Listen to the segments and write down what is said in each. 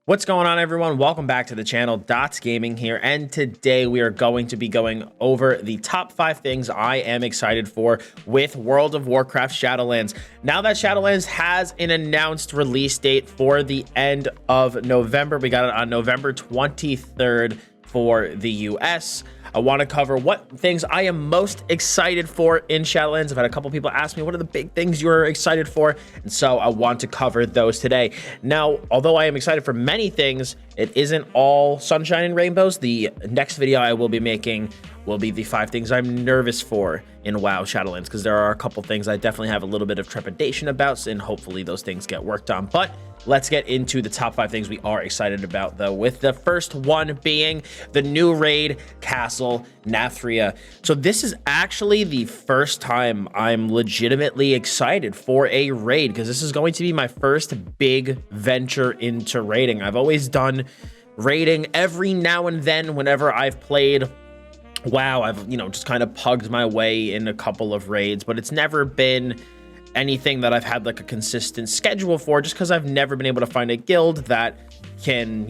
What's going on, everyone? Welcome back to the channel. Dottz Gaming here, and today we are going to be going over the top 5 things I am excited for with World of Warcraft Shadowlands. Now that Shadowlands has an announced release date for the end of November, we got it on November 23rd for the US. I want to cover what things I am most excited for in Shadowlands. I've had a couple people ask me, what are the big things you're excited for? And so I want to cover those today. Now, although I am excited for many things, it isn't all sunshine and rainbows. The next video I will be making will be the 5 things I'm nervous for in WoW Shadowlands, because there are a couple things I definitely have a little bit of trepidation about, and hopefully those things get worked on. But let's get into the top 5 things we are excited about, though, with the first one being the new raid, Castle Nathria. So this is actually the first time I'm legitimately excited for a raid, because this is going to be my first big venture into raiding. I've always done raiding every now and then whenever I've played WoW. I've, just kind of pugged my way in a couple of raids, but it's never been anything that I've had like a consistent schedule for, just because I've never been able to find a guild that can,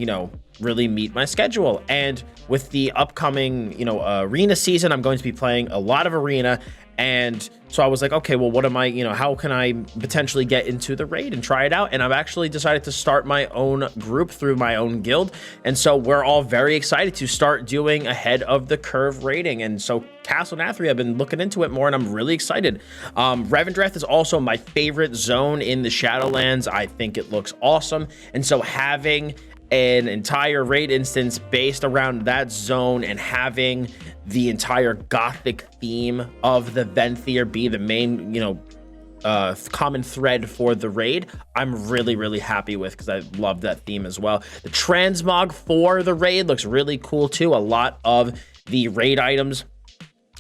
really meet my schedule. And with the upcoming, arena season, I'm going to be playing a lot of arena. And so I was like, okay, well, what am I, how can I potentially get into the raid and try it out? And I've actually decided to start my own group through my own guild. And so we're all very excited to start doing ahead of the curve raiding. And so Castle Nathria, I've been looking into it more, and I'm really excited. Revendreth is also my favorite zone in the Shadowlands. I think it looks awesome. And so having an entire raid instance based around that zone and having the entire gothic theme of the Venthyr be the main, common thread for the raid, I'm really happy with, because I love that theme as well. The transmog for the raid looks really cool too. A lot of the raid items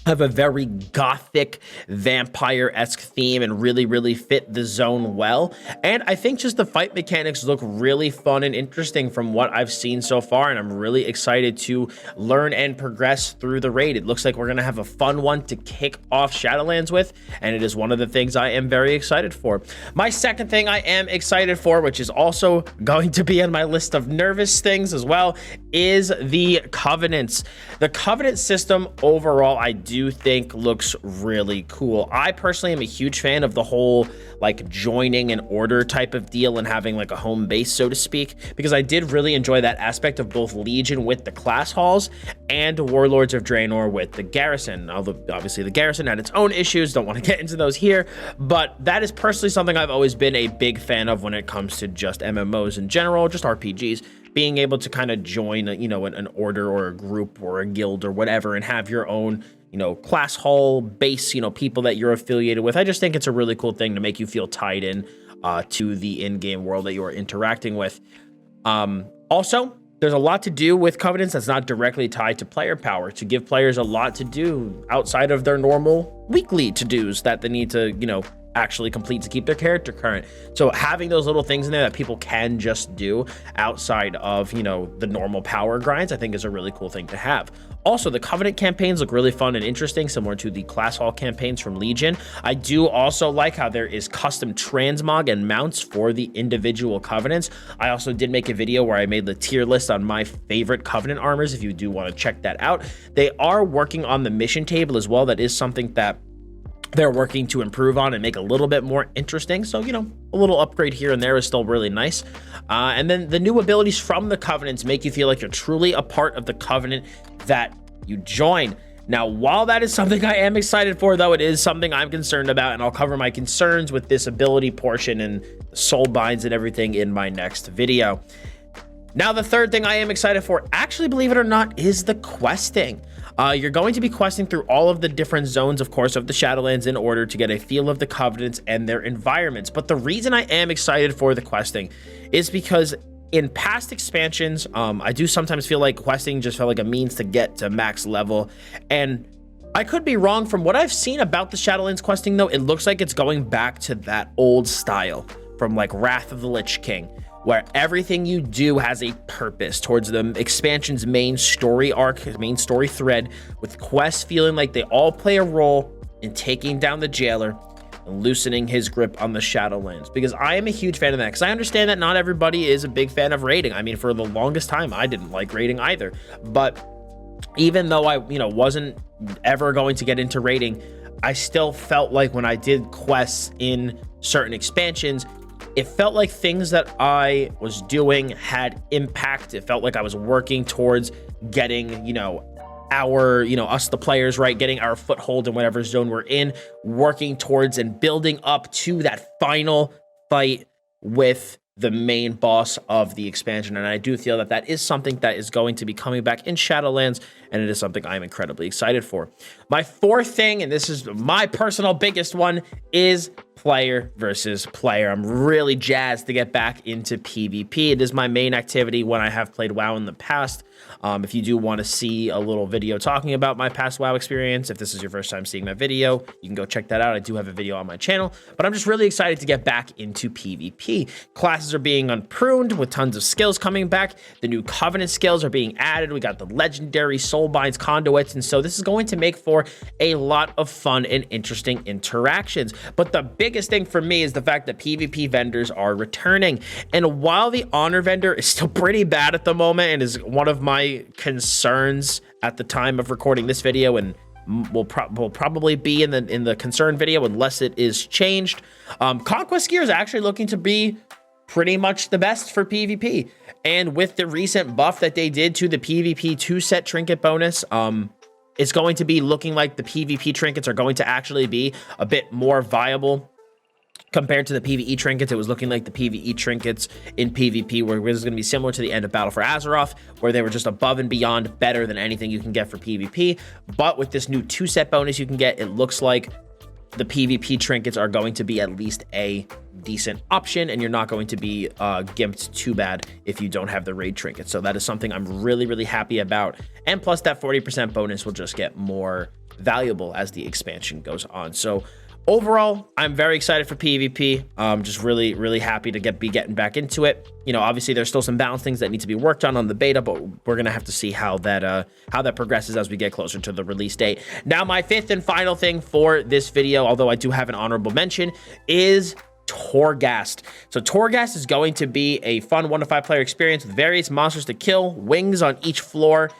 have a very gothic vampire-esque theme and really fit the zone well. And I think just the fight mechanics look really fun and interesting from what I've seen so far, and I'm really excited to learn and progress through the raid. It looks like we're gonna have a fun one to kick off Shadowlands with, and it is one of the things I am very excited for. My second thing I am excited for, which is also going to be on my list of nervous things as well, is the Covenants. The Covenant system overall, I do think looks really cool. I personally am a huge fan of the whole like joining an order type of deal and having like a home base, so to speak, because I did really enjoy that aspect of both Legion with the class halls and Warlords of Draenor with the garrison. Although obviously the garrison had its own issues, don't want to get into those here, but that is personally something I've always been a big fan of when it comes to just MMOs in general, just RPGs. Being able to kind of join, an order or a group or a guild or whatever, and have your own, class hall base, people that you're affiliated with. I just think it's a really cool thing to make you feel tied in to the in-game world that you are interacting with. Also, there's a lot to do with Covenants that's not directly tied to player power, to give players a lot to do outside of their normal weekly to-dos that they need to, actually complete to keep their character current. So having those little things in there that people can just do outside of, the normal power grinds, I think is a really cool thing to have. Also, the Covenant campaigns look really fun and interesting, similar to the class hall campaigns from Legion. I do also like how there is custom transmog and mounts for the individual Covenants. I also did make a video where I made the tier list on my favorite Covenant armors, if you do want to check that out. They are working on the mission table as well. That is something that they're working to improve on and make a little bit more interesting. So, a little upgrade here and there is still really nice. And then the new abilities from the Covenants make you feel like you're truly a part of the Covenant that you join. Now, while that is something I am excited for, though, it is something I'm concerned about, and I'll cover my concerns with this ability portion and soul binds and everything in my next video. Now, the third thing I am excited for, actually, believe it or not, is the questing. You're going to be questing through all of the different zones, of course, of the Shadowlands in order to get a feel of the Covenants and their environments. But the reason I am excited for the questing is because in past expansions, I do sometimes feel like questing just felt like a means to get to max level. And I could be wrong. From what I've seen about the Shadowlands questing, though, it looks like it's going back to that old style from like Wrath of the Lich King, where everything you do has a purpose towards the expansion's main story arc, main story thread, with quests feeling like they all play a role in taking down the jailer, and loosening his grip on the Shadowlands, because I am a huge fan of that, because I understand that not everybody is a big fan of raiding. I mean, for the longest time, I didn't like raiding either, but even though I, wasn't ever going to get into raiding, I still felt like when I did quests in certain expansions, it felt like things that I was doing had impact. It felt like I was working towards getting, us, the players, right, getting our foothold in whatever zone we're in, working towards and building up to that final fight with the main boss of the expansion. And I do feel that that is something that is going to be coming back in Shadowlands, and it is something I'm incredibly excited for. My fourth thing, and this is my personal biggest one, is player versus player. I'm really jazzed to get back into PvP. It is my main activity when I have played WoW in the past. If you do want to see a little video talking about my past WoW experience, if this is your first time seeing my video, you can go check that out. I do have a video on my channel, but I'm just really excited to get back into PvP. Classes are being unpruned with tons of skills coming back. The new Covenant skills are being added. We got the legendary Soulbinds, Conduits, and so this is going to make for a lot of fun and interesting interactions. But the biggest thing for me is the fact that PvP vendors are returning. And while the Honor vendor is still pretty bad at the moment and is one of my concerns at the time of recording this video, and will probably be in the concern video unless it is changed, Conquest gear is actually looking to be pretty much the best for PvP. And with the recent buff that they did to the PvP 2-set trinket bonus, it's going to be looking like the PvP trinkets are going to actually be a bit more viable compared to the PvE trinkets. It was looking like the PvE trinkets in PvP were going to be similar to the end of Battle for Azeroth, where they were just above and beyond better than anything you can get for PvP. But with this new 2-set bonus you can get, it looks like the PvP trinkets are going to be at least a decent option, and you're not going to be gimped too bad if you don't have the raid trinket. So that is something I'm really, really happy about. And plus that 40% bonus will just get more valuable as the expansion goes on. So overall, I'm very excited for PvP. Just really, really happy to be getting back into it. Obviously there's still some balance things that need to be worked on the beta, but we're gonna have to see how that progresses as we get closer to the release date. Now, my fifth and final thing for this video, although I do have an honorable mention, is Torghast. So Torghast is going to be a fun 1 to 5 player experience with various monsters to kill, wings on each floor,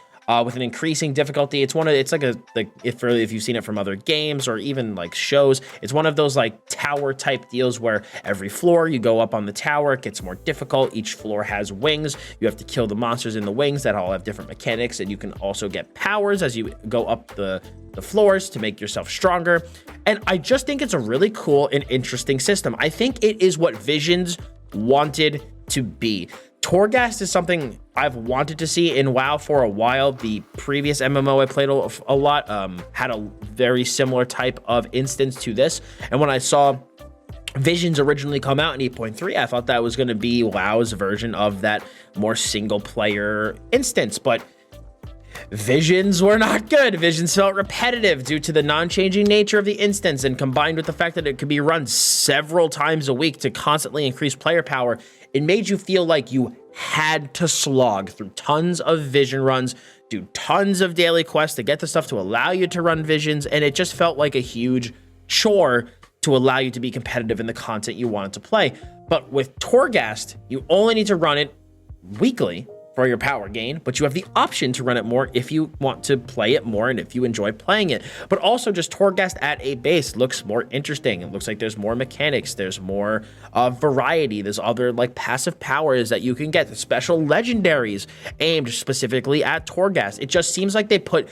with an increasing difficulty. It's if you've seen it from other games or even like shows, it's one of those like tower type deals where every floor you go up on the tower, it gets more difficult. Each floor has wings. You have to kill the monsters in the wings that all have different mechanics, and you can also get powers as you go up the floors to make yourself stronger. And I just think it's a really cool and interesting system. I think it is what Visions wanted to be. Torghast is something I've wanted to see in WoW for a while. The previous MMO I played a lot had a very similar type of instance to this. And when I saw Visions originally come out in 8.3, I thought that was going to be WoW's version of that more single player instance. But Visions were not good. Visions felt repetitive due to the non-changing nature of the instance, and combined with the fact that it could be run several times a week to constantly increase player power, it made you feel like you had to slog through tons of Vision runs, do tons of daily quests to get the stuff to allow you to run Visions, and it just felt like a huge chore to allow you to be competitive in the content you wanted to play. But with Torghast, you only need to run it weekly for your power gain, but you have the option to run it more if you want to play it more and if you enjoy playing it. But also just Torghast at a base looks more interesting. It looks like there's more mechanics, there's more variety, there's other like passive powers that you can get, special legendaries aimed specifically at Torghast. It just seems like they put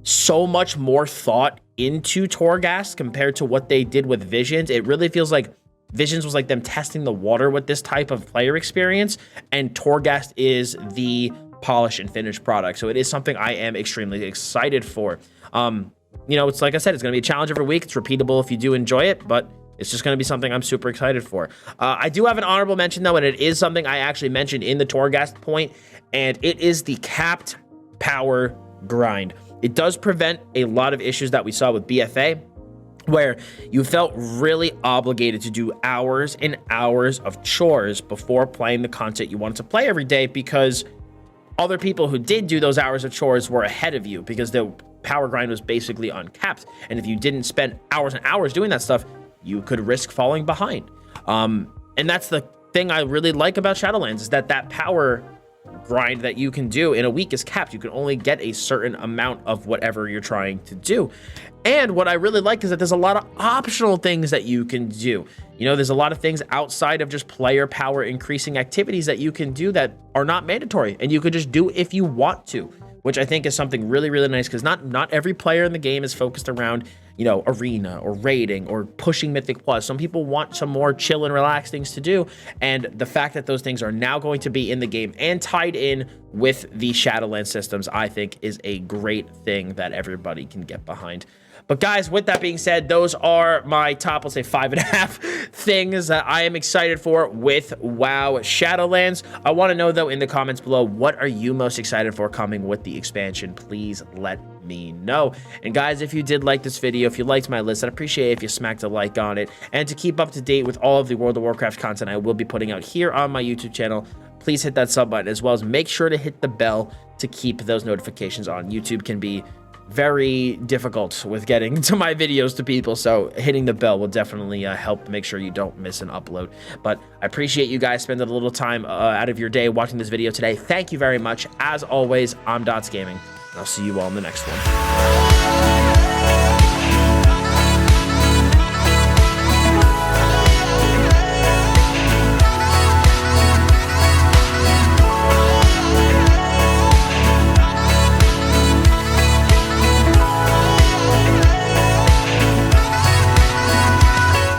so much more thought into Torghast compared to what they did with Visions. It really feels like Visions was like them testing the water with this type of player experience, and Torghast is the polished and finished product. So it is something I am extremely excited for. It's like I said, it's going to be a challenge every week. It's repeatable if you do enjoy it, but it's just going to be something I'm super excited for. I do have an honorable mention though, and it is something I actually mentioned in the Torghast point, and it is the capped power grind. It does prevent a lot of issues that we saw with BFA, where you felt really obligated to do hours and hours of chores before playing the content you wanted to play every day, because other people who did do those hours of chores were ahead of you because the power grind was basically uncapped. And if you didn't spend hours and hours doing that stuff, you could risk falling behind. And that's the thing I really like about Shadowlands, is that power grind that you can do in a week is capped. You can only get a certain amount of whatever you're trying to do. And what I really like is that there's a lot of optional things that you can do. You know, there's a lot of things outside of just player power increasing activities that you can do that are not mandatory, and you could just do if you want to, which I think is something really, really nice, because not every player in the game is focused around, you know, arena or raiding or pushing Mythic Plus. Some people want some more chill and relaxed things to do, and the fact that those things are now going to be in the game and tied in with the Shadowlands systems, I think is a great thing that everybody can get behind. But guys, with that being said, those are my top, let's say 5.5 things that I am excited for with WoW Shadowlands. I want to know though in the comments below, what are you most excited for coming with the expansion? Please let me know. And guys, if you did like this video, if you liked my list, I'd appreciate it if you smacked a like on it. And to keep up to date with all of the World of Warcraft content I will be putting out here on my YouTube channel, please hit that sub button, as well as make sure to hit the bell to keep those notifications on. YouTube can be very difficult with getting to my videos to people, so hitting the bell will definitely help make sure you don't miss an upload. But I appreciate you guys spending a little time out of your day watching this video today. Thank you very much. As always, I'm Dottz Gaming, and I'll see you all in the next one.